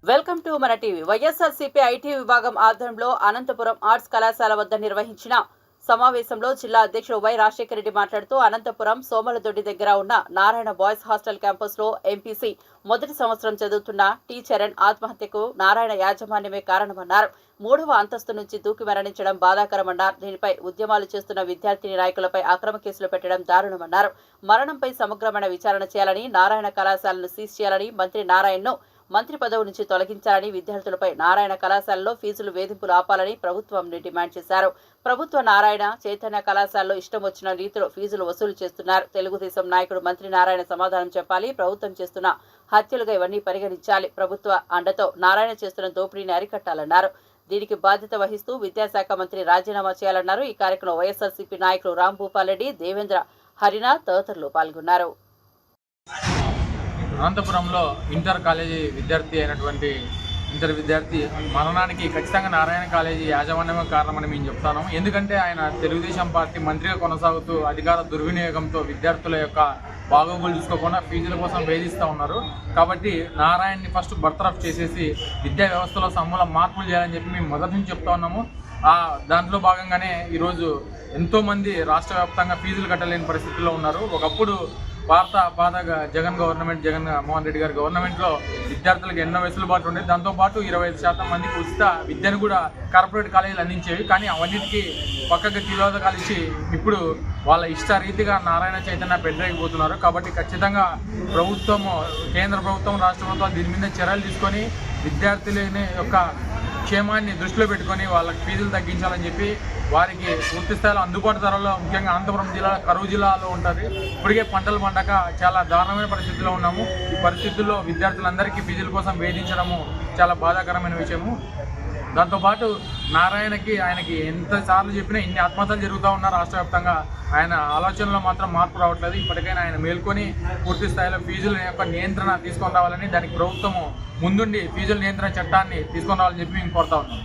Welcome to మన TV. YSRCP IT విభాగం ఆధ్వర్యంలో అనంతపురం ఆర్ట్స్ కళాశాల వద్ద నిర్వహించిన సమావేశంలో జిల్లా అధ్యక్షుడు వై రాజశేఖర రెడ్డి మాట్లాడుతూ అనంతపురం సోమలదొడ్డి దగ్గర ఉన్న నారాయణ బాయ్స్ హాస్టల్ క్యాంపస్ లో ఎంపీసీ మొదటి సంవత్సరం చదువుతున్న టీ చరణ్ ఆత్మహత్యకు నారాయణ యాజమాన్యమే కారణమన్నారు. 3వ అంతస్తు నుంచి దూకి మరణించడం బాధాకరమన్నారు. దీనిపై ఉద్యమాలు చేస్తున్న విద్యార్థిని నాయకులపై అక్రమ కేసులు పెట్టడం దారుణమన్నారు. మరణంపై సమగ్రమైన విచారణ చేయాలని, నారాయణ కళాశాలను సీజ్ చేయాలని, మంత్రి నారాయణను మంత్రి పదవి నుంచి తొలగించాలని, విద్యార్థులపై నారాయణ కళాశాలలో ఫీజులు వేధింపులు ఆపాలని ప్రభుత్వంని డిమాండ్ చేశారు. ప్రభుత్వ నారాయణ చైతన్య కళాశాలలో ఇష్టం వచ్చిన రీతిలో ఫీజులు వసూలు చేస్తున్నారు. తెలుగుదేశం నాయకుడు మంత్రి నారాయణ సమాధానం చెప్పాలి. ప్రభుత్వం చేస్తున్న హత్యలుగా ఇవన్నీ పరిగణించాలి. ప్రభుత్వ అండతో నారాయణ చేస్తున్న దోపిడీని అరికట్టాలన్నారు. దీనికి బాధ్యత వహిస్తూ విద్యాశాఖ మంత్రి రాజీనామా చేయాలన్నారు. ఈ కార్యక్రమంలో వైఎస్ఆర్సీపీ నాయకులు రాంభూపాల్ రెడ్డి, దేవేంద్ర, హరినాథ్ తదితరులు పాల్గొన్నారు. అనంతపురంలో ఇంటర్ కాలేజీ విద్యార్థి అయినటువంటి ఇంటర్ విద్యార్థి మరణానికి ఖచ్చితంగా నారాయణ కాలేజీ యాజమాన్యమే కారణమని మేము చెప్తాను. ఎందుకంటే ఆయన తెలుగుదేశం పార్టీ మంత్రిగా కొనసాగుతూ అధికార దుర్వినియోగంతో విద్యార్థుల యొక్క బాగోగులు చూసుకోకుండా ఫీజుల కోసం వేధిస్తూ ఉన్నారు. కాబట్టి నారాయణని ఫస్ట్ బర్తరఫ్ చేసేసి విద్యా వ్యవస్థలో సమూల మార్పులు చేయాలని చెప్పి మేము మొదటి నుంచి చెప్తా ఉన్నాము. దాంట్లో భాగంగానే ఈరోజు ఎంతోమంది రాష్ట్ర వ్యాప్తంగా ఫీజులు కట్టలేని పరిస్థితుల్లో ఉన్నారు. ఒకప్పుడు పాత జగన్మోహన్ రెడ్డి గారి గవర్నమెంట్లో విద్యార్థులకు ఎన్నో వెసులుబాటు ఉండేది. దాంతోపాటు 25% మందికి ఉచిత విద్యను కూడా కార్పొరేట్ కాలేజీలు అందించేవి. కానీ అవన్నిటికీ పక్కకి తిలోదకాలు ఇచ్చి ఇప్పుడు వాళ్ళ ఇష్టరీతిగా నారాయణ చైతన్య పెట్టలేకపోతున్నారు. కాబట్టి ఖచ్చితంగా కేంద్ర ప్రభుత్వం, రాష్ట్ర ప్రభుత్వం దీని మీద చర్యలు తీసుకొని విద్యార్థులని యొక్క క్షేమాన్ని దృష్టిలో పెట్టుకొని వాళ్ళకి ఫీజులు తగ్గించాలని చెప్పి వారికి పూర్తి స్థాయిలో అందుబాటు ధరలో, ముఖ్యంగా అనంతపురం జిల్లా కరువు జిల్లాలో ఉంటుంది. ఇప్పటికే పంటలు పండక చాలా దారుణమైన పరిస్థితుల్లో ఉన్నాము. ఈ పరిస్థితుల్లో విద్యార్థులందరికీ ఫీజుల కోసం వేధించడము చాలా బాధాకరమైన విషయము. దాంతోపాటు ఆయనకి ఎంతసార్లు చెప్పినా ఇన్ని ఆత్మహత్యలు జరుగుతూ ఉన్నారు రాష్ట్ర వ్యాప్తంగా. ఆయన ఆలోచనలో మాత్రం మార్పు రావట్లేదు. ఇప్పటికైనా ఆయన మేల్కొని పూర్తి స్థాయిలో ఫీజుల యొక్క నియంత్రణ తీసుకొని రావాలని, దానికి ప్రభుత్వము ముందుండి ఫీజుల నియంత్రణ చట్టాన్ని తీసుకొని రావాలని చెప్పి మేము కోరుతా ఉన్నాం.